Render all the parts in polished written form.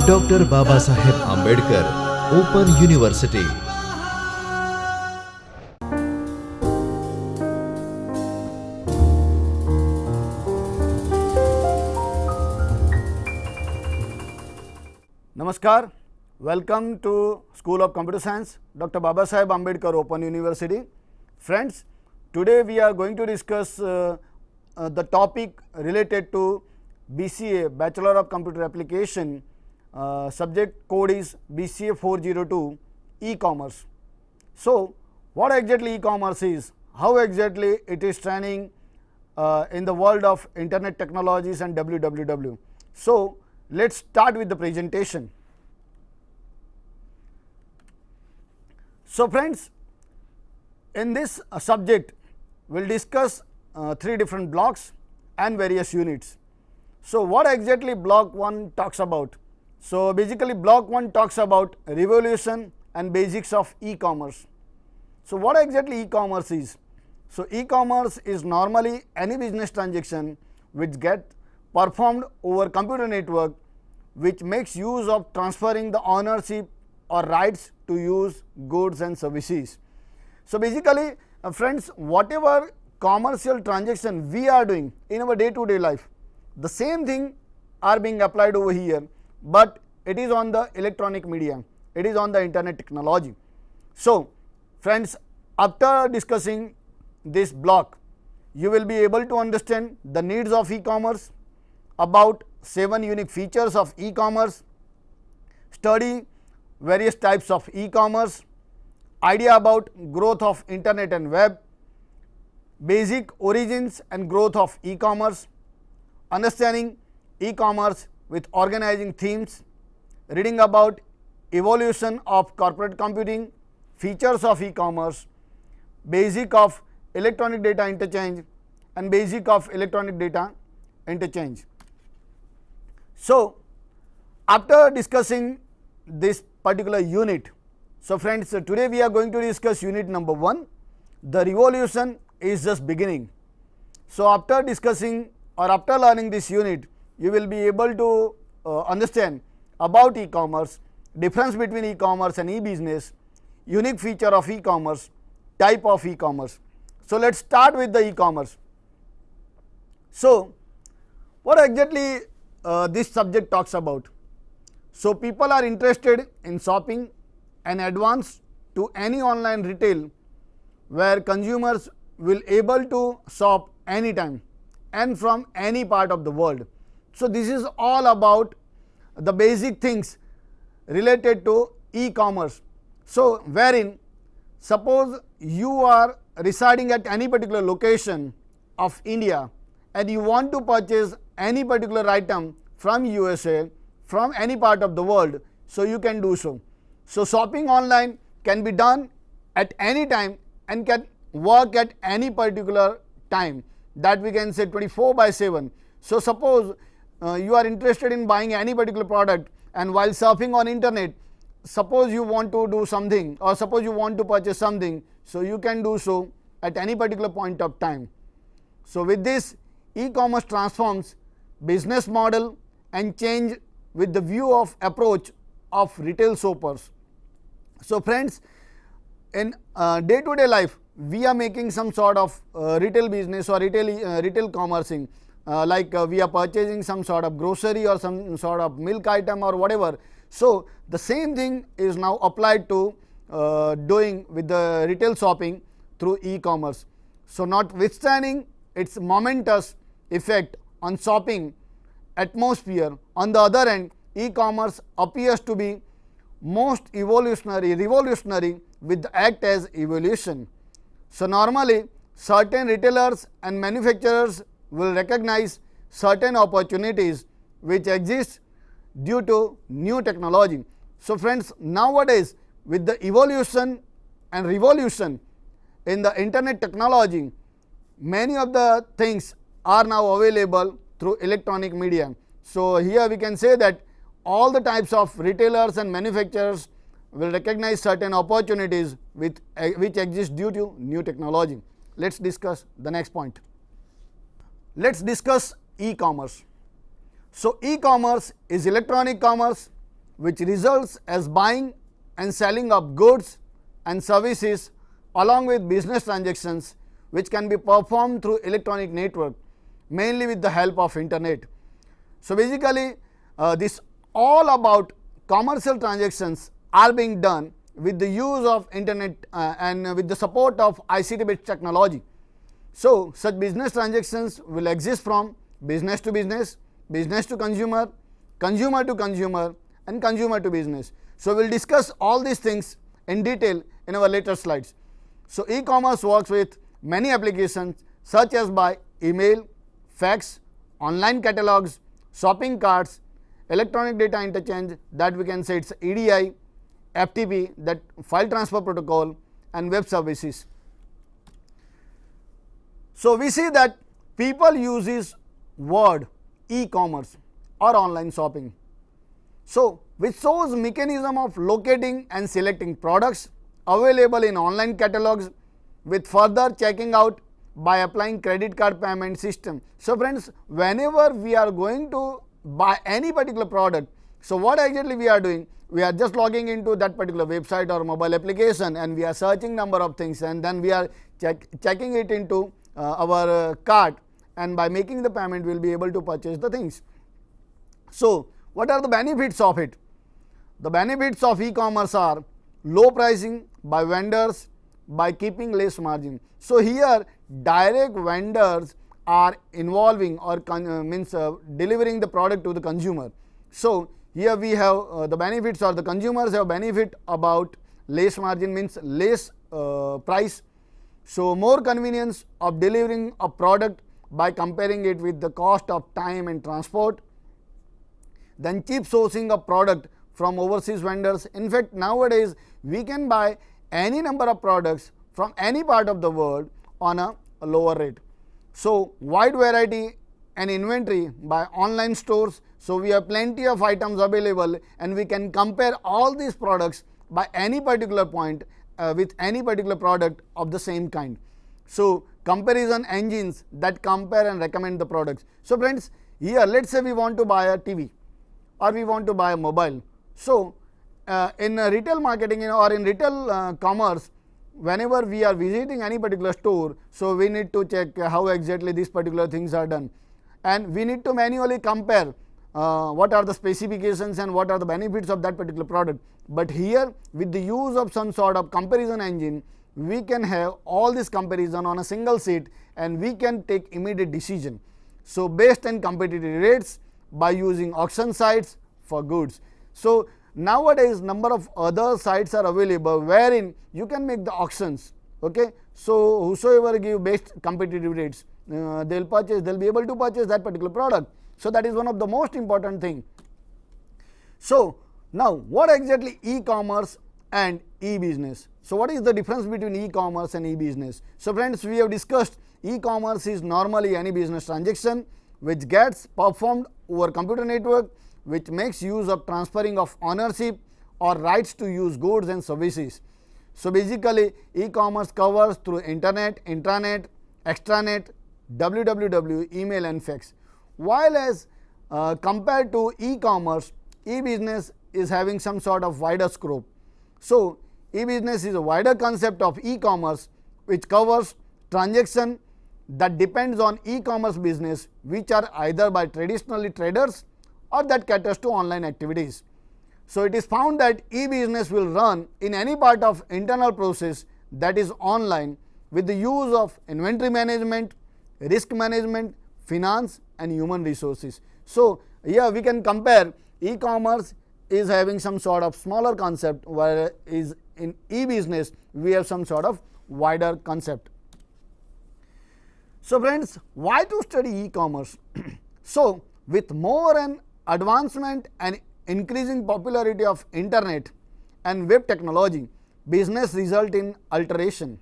Doctor Babasaheb Ambedkar open university. Namaskar, welcome to School of Computer Science, Dr. Babasaheb Ambedkar Open University. Friends, today we are going to discuss the topic related to BCA, Bachelor of Computer Application. Subject code is BCA 402, e-commerce. So, what exactly e-commerce is? How exactly it is trending in the world of internet technologies and www. So, let's start with the presentation. So, friends, in this subject we will discuss three different blocks and various units. So, what exactly block 1 talks about? So, basically block 1 talks about revolution and basics of e-commerce. So, what exactly e-commerce is? So, e-commerce is normally any business transaction which get performed over computer network, which makes use of transferring the ownership or rights to use goods and services. So, basically friends, whatever commercial transaction we are doing in our day to day life, the same thing are being applied over here, but it is on the electronic media, it is on the internet technology. So, friends, after discussing this block, you will be able to understand the needs of e-commerce, about 7 unique features of e-commerce, study various types of e-commerce, idea about growth of internet and web, basic origins and growth of e-commerce, understanding e-commerce with organizing themes, reading about evolution of corporate computing, features of e-commerce, basic of electronic data interchange and basic of electronic data interchange. So, after discussing this particular unit, so friends, today we are going to discuss unit number 1. The revolution is just beginning. So, after discussing or after learning this unit, you will be able to understand about e-commerce, difference between e-commerce and e-business, unique feature of e-commerce, type of e-commerce. So, let us start with the e-commerce. So, what exactly this subject talks about? So, people are interested in shopping and advance to any online retail where consumers will able to shop anytime and from any part of the world. So, this is all about the basic things related to e-commerce. So, wherein suppose you are residing at any particular location of India and you want to purchase any particular item from USA, from any part of the world, so you can do so. So, shopping online can be done at any time and can work at any particular time, that we can say 24/7. So, suppose you are interested in buying any particular product, and while surfing on internet, suppose you want to do something or suppose you want to purchase something, so you can do so at any particular point of time. So, with this, e-commerce transforms business model and change with the view of approach of retail shoppers. So, friends, in day to day life, we are making some sort of retail business or retail commercing, like we are purchasing some sort of grocery or some sort of milk item or whatever. So, the same thing is now applied to doing with the retail shopping through e-commerce. So, notwithstanding its momentous effect on shopping atmosphere, on the other end, e-commerce appears to be most revolutionary with the act as evolution. So, normally certain retailers and manufacturers will recognize certain opportunities which exist due to new technology. So, friends, nowadays with the evolution and revolution in the internet technology, many of the things are now available through electronic media. So, here we can say that all the types of retailers and manufacturers will recognize certain opportunities which exist due to new technology. Let us discuss the next point. Let us discuss e-commerce. So e-commerce is electronic commerce which results as buying and selling of goods and services along with business transactions which can be performed through electronic network, mainly with the help of internet. So basically this all about commercial transactions are being done with the use of internet and with the support of ICT based technology. So such business transactions will exist from business to business, business to consumer, consumer to consumer and consumer to business. So we will discuss all these things in detail in our later slides. So e-commerce works with many applications such as by email, fax, online catalogs, shopping carts, electronic data interchange, that we can say it's EDI, FTP, that file transfer protocol and web services. So we see that people uses word e-commerce or online shopping. So which shows mechanism of locating and selecting products available in online catalogs with further checking out by applying credit card payment system. So friends, whenever we are going to buy any particular product, so what exactly we are doing? We are just logging into that particular website or mobile application and we are searching number of things and then we are checking it into our cart, and by making the payment we will be able to purchase the things. So what are the benefits of it? The benefits of e-commerce are low pricing by vendors by keeping less margin. So here direct vendors are involving or delivering the product to the consumer. So here we have the benefits, or the consumers have benefit about less margin, means less price. So more convenience of delivering a product by comparing it with the cost of time and transport. Then cheap sourcing of product from overseas vendors. In fact, nowadays we can buy any number of products from any part of the world on a lower rate. So wide variety and inventory by online stores. So we have plenty of items available and we can compare all these products by any particular point with any particular product of the same kind. So comparison engines that compare and recommend the products. So friends, here let's say we want to buy a TV or we want to buy a mobile. So in retail marketing or in retail commerce, whenever we are visiting any particular store, so we need to check how exactly these particular things are done, and we need to manually compare what are the specifications and what are the benefits of that particular product. But here with the use of some sort of comparison engine, we can have all this comparison on a single sheet and we can take immediate decision. So based on competitive rates by using auction sites for goods. So nowadays number of other sites are available wherein you can make the auctions. Okay, so whosoever give best competitive rates, they'll be able to purchase that particular product. So that is one of the most important thing. So now what exactly e-commerce and e-business? So what is the difference between e-commerce and e-business? So friends, we have discussed e-commerce is normally any business transaction which gets performed over computer network, which makes use of transferring of ownership or rights to use goods and services. So basically e-commerce covers through internet, intranet, extranet, www, email and fax. While as compared to e-commerce, e-business is having some sort of wider scope. So e-business is a wider concept of e-commerce which covers transaction that depends on e-commerce business, which are either by traditionally traders or that caters to online activities. So it is found that e-business will run in any part of internal process that is online with the use of inventory management, risk management, finance and human resources. So here we can compare e-commerce is having some sort of smaller concept, whereas in e-business we have some sort of wider concept. So friends, why to study e-commerce? So with more and advancement and increasing popularity of internet and web technology, business result in alteration.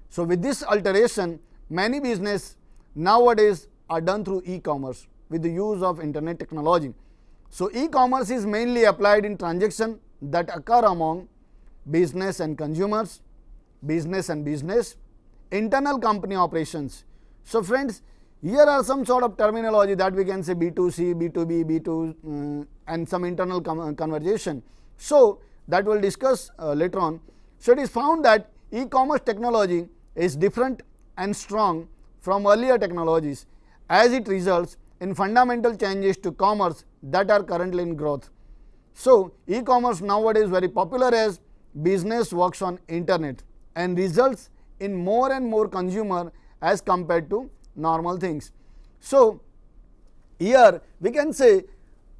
So with this alteration, many business nowadays are done through e-commerce with the use of internet technology. So e-commerce is mainly applied in transactions that occur among business and consumers, business and business, internal company operations. So friends, Here are some sort of terminology that we can say B2C, B2B, B2 and some internal conversation. So that we'll discuss later on. So it is found that e-commerce technology is different and strong from earlier technologies as it results in fundamental changes to commerce that are currently in growth. So e-commerce nowadays very popular as business works on internet and results in more and more consumer as compared to normal things. So here we can say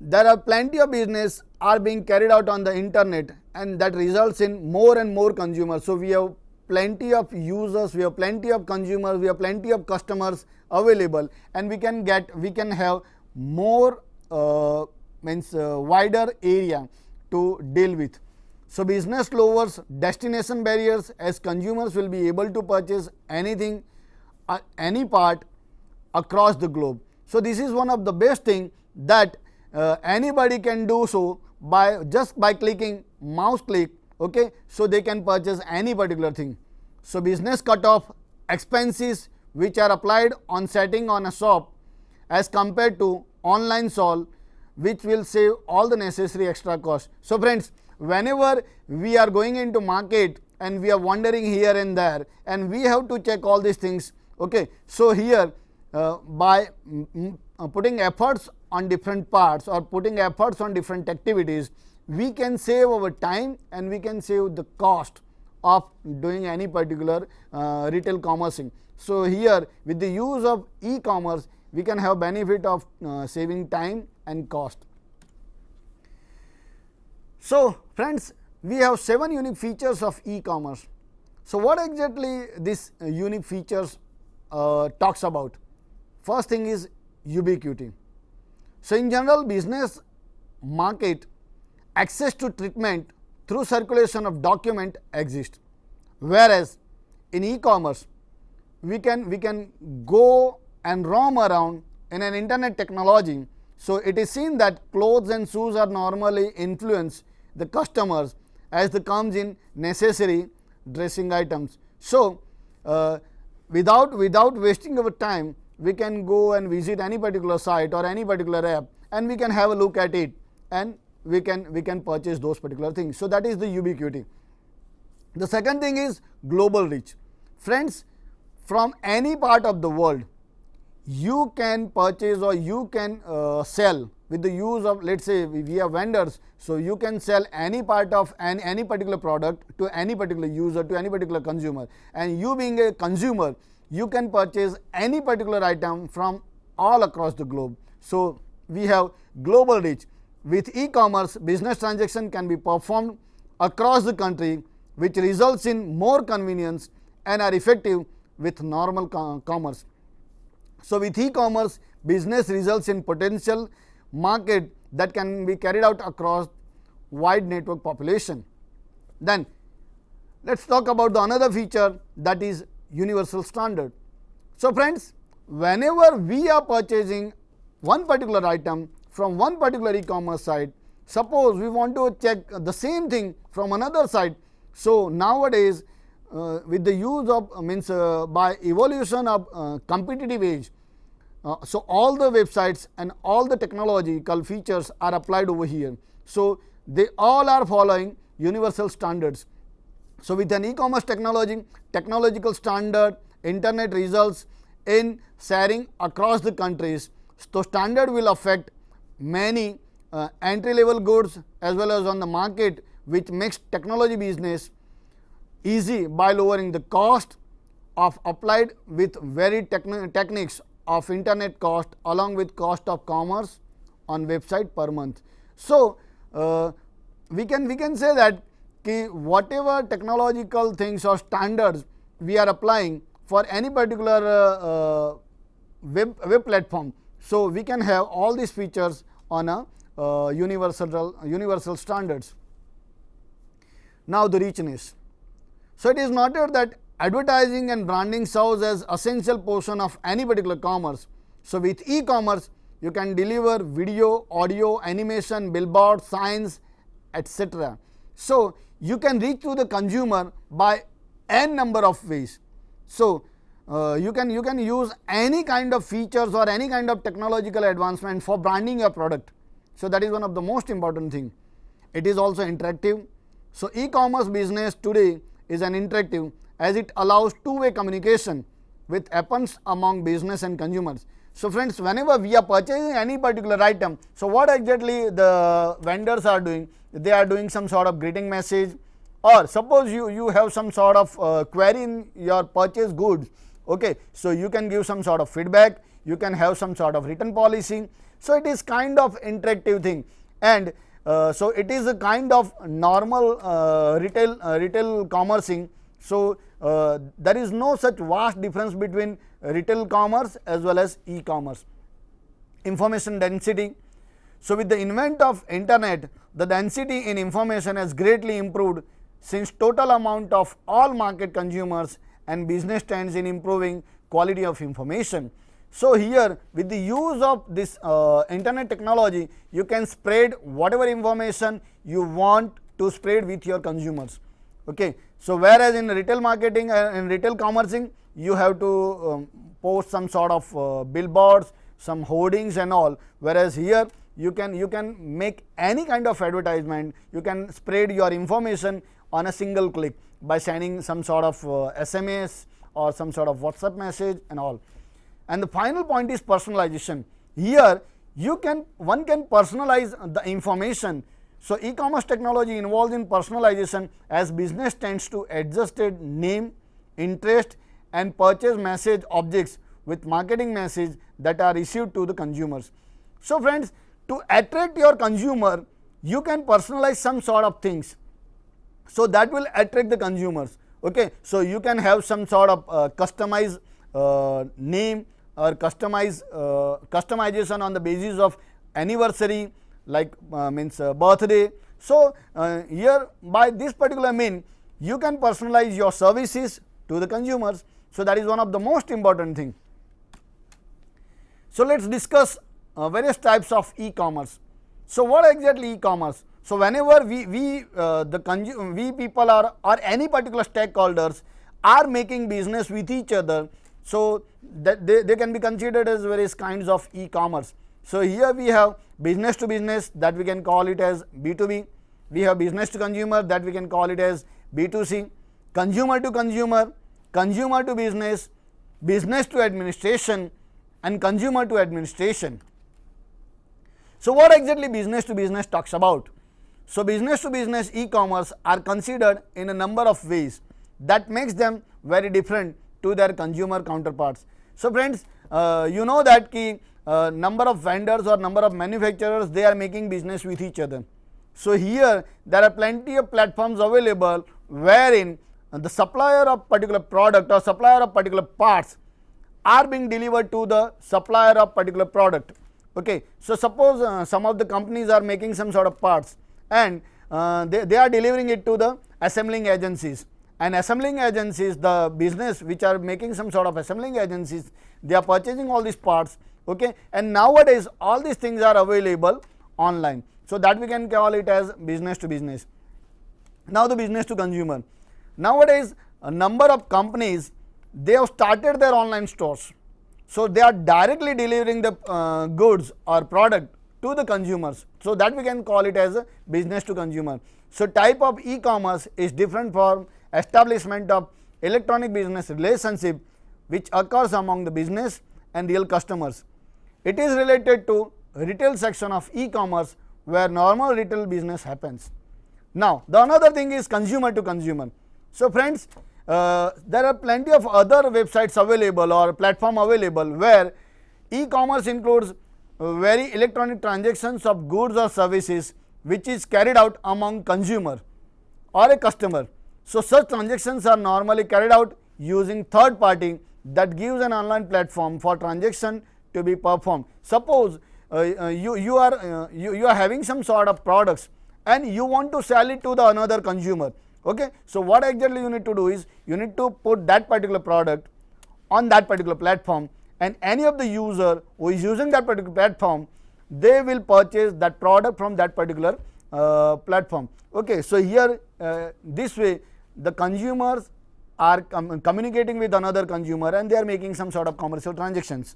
there are plenty of business are being carried out on the internet and that results in more and more consumers. So we have plenty of users, we have plenty of consumers, we have plenty of customers available, and we can have more wider area to deal with. So business lowers destination barriers as consumers will be able to purchase anything, any part across the globe. So this is one of the best thing that anybody can do so by just by clicking mouse click, okay, so they can purchase any particular thing. So business cut off expenses which are applied on setting on a shop as compared to online sol, which will save all the necessary extra cost. So friends, whenever we are going into market and we are wandering here and there and we have to check all these things, okay, so here by putting efforts on different parts or putting efforts on different activities, we can save our time and we can save the cost of doing any particular retail commercing. So here with the use of e-commerce we can have benefit of saving time and cost. So friends, we have 7 unique features of e-commerce. So what exactly this unique features talks about? First thing is ubiquity. So in general business market, access to treatment through circulation of document exists, whereas in e-commerce we can go and roam around in an internet technology. So it is seen that clothes and shoes are normally influence the customers as they comes in necessary dressing items. So without wasting our time, we can go and visit any particular site or any particular app and we can have a look at it and we can purchase those particular things. So that is the ubiquity. The second thing is global reach. Friends, from any part of the world you can purchase or you can sell with the use of, let's say we are vendors, so you can sell any part of any particular product to any particular user, to any particular consumer, and you being a consumer you can purchase any particular item from all across the globe. So we have global reach. With e-commerce, business transaction can be performed across the country, which results in more convenience and are effective with normal commerce. So with e-commerce, business results in potential market that can be carried out across wide network population. Then let's talk about the another feature, that is universal standard. So friends, whenever we are purchasing one particular item from one particular e-commerce site, suppose we want to check the same thing from another site. So nowadays with the use of by evolution of competitive age, so all the websites and all the technological features are applied over here. So they all are following universal standards. So with an e-commerce technological standard, internet results in sharing across the countries. So standard will affect many entry level goods as well as on the market, which makes technology business easy by lowering the cost of applied with varied techniques of internet cost along with cost of commerce on website per month. So we can say that whatever technological things or standards we are applying for any particular web platform, so we can have all these features on a universal standards. Now the richness. So it is noted that advertising and branding serves as essential portion of any particular commerce. So with e-commerce you can deliver video, audio, animation, billboard, signs, etc. So you can reach to the consumer by n number of ways. So you can use any kind of features or any kind of technological advancement for branding your product. So that is one of the most important thing. It is also interactive. So e-commerce business today is an interactive, as it allows two-way communication with happens among business and consumers. So friends, whenever we are purchasing any particular item, so what exactly the vendors are doing? They are doing some sort of greeting message, or suppose you have some sort of query in your purchase goods. Okay, so you can give some sort of feedback, you can have some sort of written policy. So it is kind of interactive thing, and so it is a kind of normal retail commercing. So there is no such vast difference between retail commerce as well as e-commerce. Information density. So with the invent of internet, the density in information has greatly improved, since total amount of all market consumers and business trends in improving quality of information. So here, with the use of this internet technology, you can spread whatever information you want to spread with your consumers. Okay. So whereas in retail marketing and in retail commercing, you have to post some sort of billboards, some hoardings and all, whereas here you can make any kind of advertisement, you can spread your information on a single click by sending some sort of SMS or some sort of WhatsApp message and all. And the final point is personalization. Here one can personalize the information. So e-commerce technology involves in personalization, as business tends to adjusted name, interest and purchase message objects with marketing message that are issued to the consumers. So friends, to attract your consumer, you can personalize some sort of things, so that will attract the consumers. Okay. So you can have some sort of customized name or customization on the basis of anniversary, like means birthday. So here by this particular mean, you can personalize your services to the consumers. So that is one of the most important thing. So let's discuss various types of e-commerce. So what exactly e-commerce? So whenever we people are, or any particular stakeholders are making business with each other, so that they can be considered as various kinds of e-commerce. So here we have business to business, that we can call it as B2B. We have business to consumer, that we can call it as B2C. Consumer to consumer, consumer to business, business to administration and consumer to administration. So what exactly business to business talks about? So business to business e-commerce are considered in a number of ways that makes them very different to their consumer counterparts. So friends, you know that number of vendors or number of manufacturers, they are making business with each other. So here there are plenty of platforms available wherein the supplier of particular product or supplier of particular parts are being delivered to the supplier of particular product. Okay. So suppose some of the companies are making some sort of parts, and they are delivering it to the assembling agencies, and assembling agencies, the business which are making some sort of assembling agencies, they are purchasing all these parts. Okay. And nowadays all these things are available online. So that we can call it as business to business. Now the business to consumer. Nowadays a number of companies, they have started their online stores. So they are directly delivering the goods or product to the consumers. So that we can call it as a business to consumer. So type of e-commerce is different from establishment of electronic business relationship which occurs among the business and real customers. It is related to retail section of e-commerce where normal retail business happens. Now the another thing is consumer to consumer. So friends, there are plenty of other websites available or platform available where e-commerce includes very electronic transactions of goods or services which is carried out among consumer or a customer. So such transactions are normally carried out using third party that gives an online platform for transaction to be performed. Suppose you are having some sort of products and you want to sell it to the another consumer. Okay. So what exactly you need to do is you need to put that particular product on that particular platform, and any of the user who is using that particular platform, they will purchase that product from that particular platform. Okay. So here this way the consumers are communicating with another consumer and they are making some sort of commercial transactions.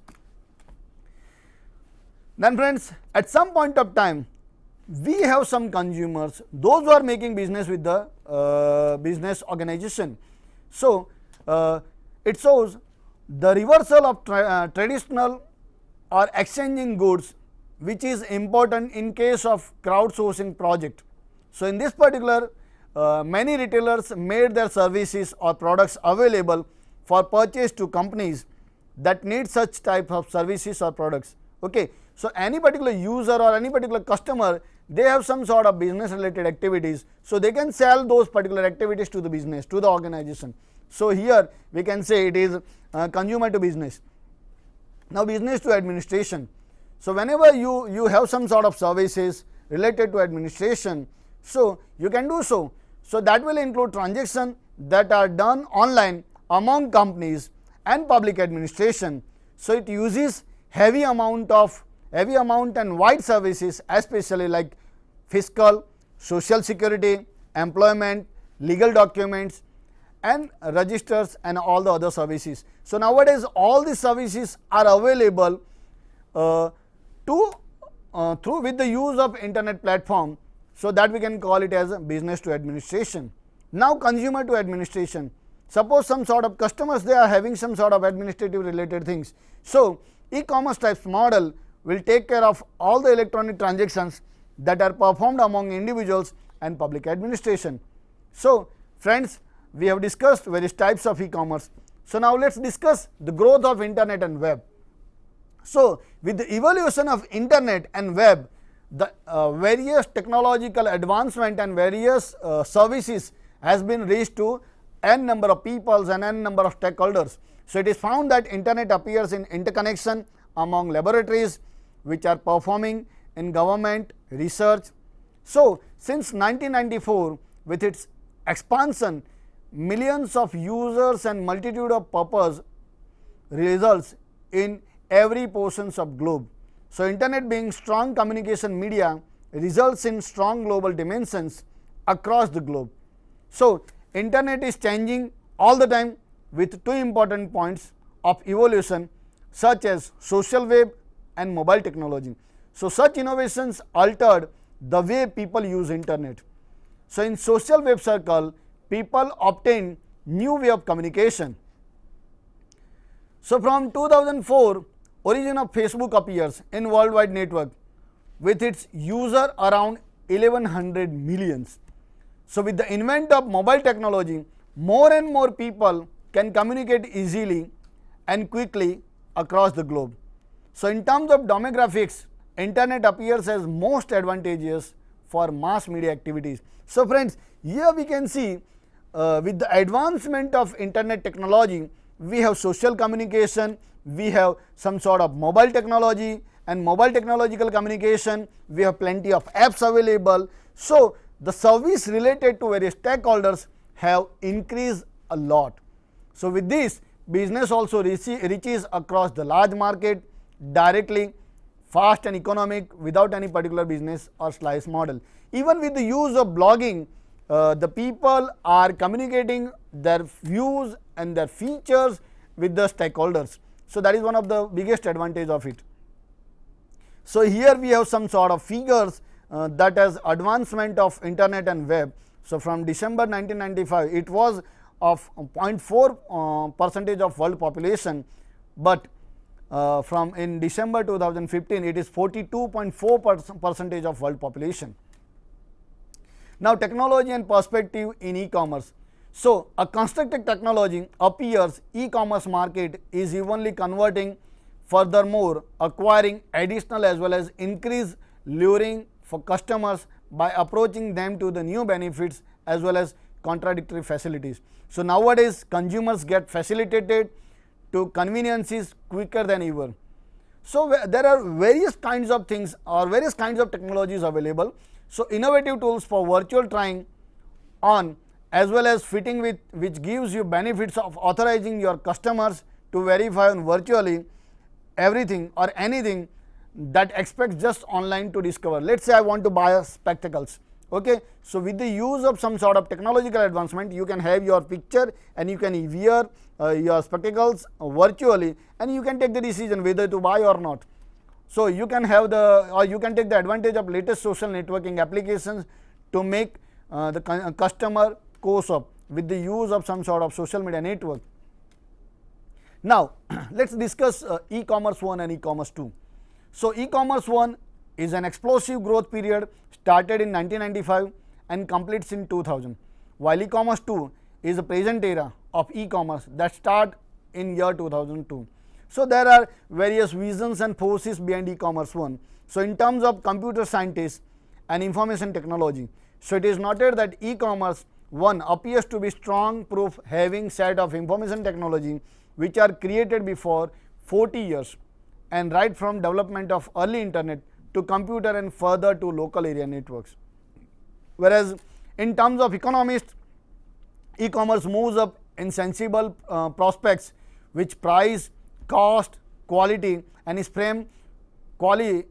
Then friends, at some point of time, we have some consumers, those who are making business with the business organization. So, it shows the reversal of traditional or exchanging goods, which is important in case of crowdsourcing project. So, in this particular many retailers made their services or products available for purchase to companies that need such type of services or products. Okay. So, any particular user or any particular customer, they have some sort of business related activities. So, they can sell those particular activities to the business, to the organization. So, here we can say it is consumer to business. Now, business to administration. So, whenever you have some sort of services related to administration, so you can do so. So, that will include transactions that are done online among companies and public administration. So, it uses heavy amount and wide services, especially like fiscal, social security, employment, legal documents and registers and all the other services. So, nowadays all these services are available through with the use of internet platform. So, that we can call it as a business to administration. Now, consumer to administration. Suppose some sort of customers, they are having some sort of administrative related things. So, e-commerce types model will take care of all the electronic transactions that are performed among individuals and public administration. So, friends, we have discussed various types of e-commerce. So, now let us discuss the growth of internet and web. So, with the evolution of internet and web, the various technological advancement and various services has been reached to n number of peoples and n number of stakeholders. So, it is found that internet appears in interconnection among laboratories which are performing in government research. So, since 1994, with its expansion, millions of users and multitude of purpose results in every portions of globe. So, internet being strong communication media results in strong global dimensions across the globe. So, internet is changing all the time with two important points of evolution such as social web and mobile technology. So, such innovations altered the way people use internet. So, in social web circle, people obtain new way of communication. So, from 2004, origin of Facebook appears in worldwide network with its user around 1100 millions. So, with the invent of mobile technology, more and more people can communicate easily and quickly across the globe. So, in terms of demographics, internet appears as most advantageous for mass media activities. So, friends, here we can see with the advancement of internet technology, we have social communication, we have some sort of mobile technology and mobile technological communication, we have plenty of apps available. So, the service related to various stakeholders have increased a lot. So, with this, business also reaches across the large market directly, fast and economic without any particular business or slice model. Even with the use of blogging, the people are communicating their views and their features with the stakeholders. So, that is one of the biggest advantage of it. So, here we have some sort of figures that has advancement of internet and web. So, from December 1995, it was of 0.4 percentage of world population, but from in December 2015, it is 42.4 percentage of world population. Now, technology and perspective in e-commerce. So, a constructed technology appears e-commerce market is evenly converting, furthermore acquiring additional as well as increase luring for customers by approaching them to the new benefits as well as contradictory facilities. So, nowadays consumers get facilitated to conveniences quicker than ever. So, there are various kinds of things or various kinds of technologies available. So, innovative tools for virtual trying on as well as fitting with which gives you benefits of authorizing your customers to verify on virtually everything or anything that expects just online to discover. Let us say I want to buy spectacles. Okay, so with the use of some sort of technological advancement, you can have your picture and you can wear your spectacles virtually, and you can take the decision whether to buy or not. So you can have you can take the advantage of latest social networking applications to make the customer co-op with the use of some sort of social media network. Now let's discuss e-commerce 1 and e-commerce 2. So e-commerce 1 is an explosive growth period started in 1995 and completes in 2000, while e-commerce 2 is the present era of e-commerce that start in year 2002. So there are various visions and forces behind e-commerce 1. So in terms of computer scientists and information technology, so it is noted that e-commerce 1 appears to be strong proof having set of information technology which are created before 40 years, and right from development of early internet to computer and further to local area networks. Whereas in terms of economists, e-commerce moves up in sensible prospects which price, cost, quality and is framed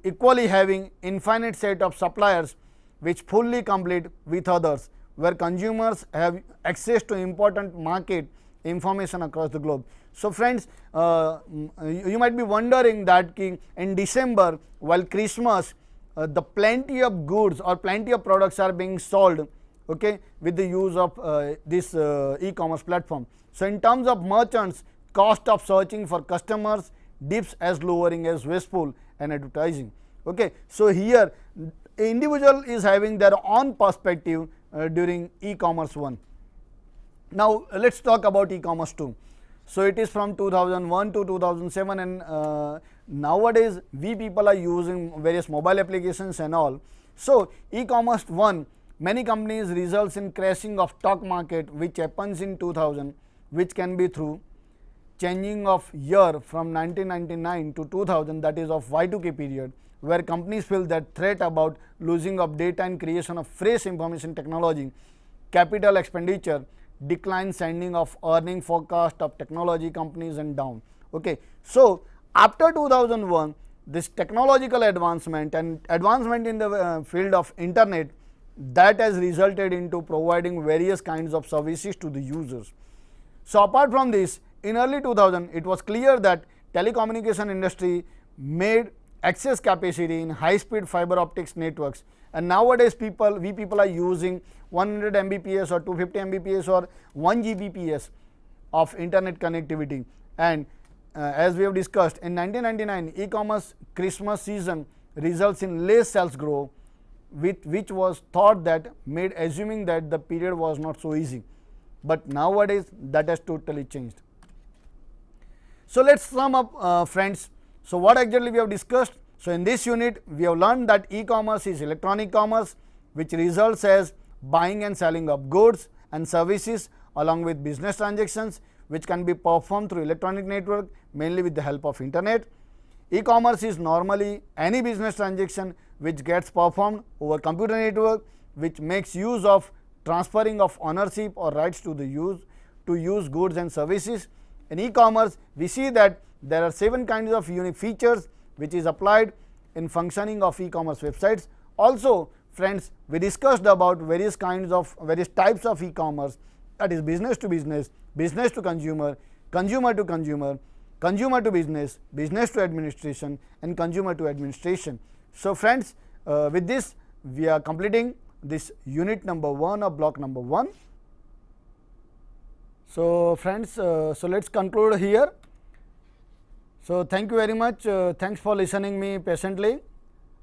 equally having infinite set of suppliers which fully compete with others, where consumers have access to important market information across the globe. So friends, you might be wondering that in December, while Christmas, the plenty of goods or plenty of products are being sold, okay, with the use of this e-commerce platform. So in terms of merchants, cost of searching for customers dips as lowering as wasteful and advertising. Okay, so here individual is having their own perspective during e-commerce 1. Now let's talk about e-commerce 2. So it is from 2001 to 2007, and nowadays we people are using various mobile applications and all. So e-commerce 1, many companies results in crashing of stock market which happens in 2000, which can be through changing of year from 1999 to 2000, that is of Y2K period, where companies feel that threat about losing of data and creation of fresh information technology, capital expenditure, decline sending of earning forecast of technology companies and down. Okay, so after 2001, this technological advancement and advancement in the field of internet, that has resulted into providing various kinds of services to the users. So apart from this, in early 2000, it was clear that telecommunication industry made excess capacity in high speed fiber optics networks, and nowadays we people are using 100 Mbps or 250 Mbps or 1 Gbps of internet connectivity. And as we have discussed, in 1999 e-commerce Christmas season results in less sales growth, which was thought that made assuming that the period was not so easy, but nowadays that has totally changed. So let's sum up friends. So what exactly we have discussed? So in this unit we have learned that e-commerce is electronic commerce which results as buying and selling of goods and services along with business transactions which can be performed through electronic network, mainly with the help of internet. E-commerce is normally any business transaction which gets performed over computer network, which makes use of transferring of ownership or rights to use goods and services. In e-commerce, we see that there are 7 kinds of unique features which is applied in functioning of e-commerce websites. Also friends, we discussed about various types of e-commerce, that is business to business, business to consumer, consumer to consumer, consumer to business, business to administration and consumer to administration. So friends, with this we are completing this unit number 1 of block number 1. So friends, so let's conclude here. So thank you very much. Thanks for listening me patiently.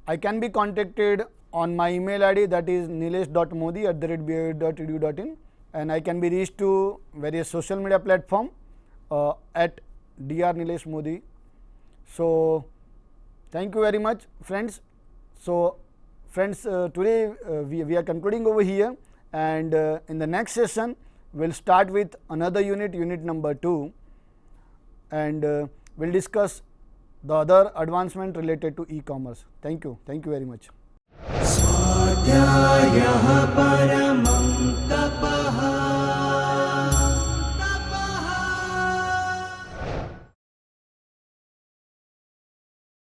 I can be contacted on my email ID, that is nilesh.modi@bioed.edu.in, and I can be reached to various social media platform at Dr. Nilesh Modi. So thank you very much friends. So friends, today we are concluding over here, and in the next session we will start with another unit, unit number 2, and we will discuss the other advancement related to e-commerce. Thank you very much.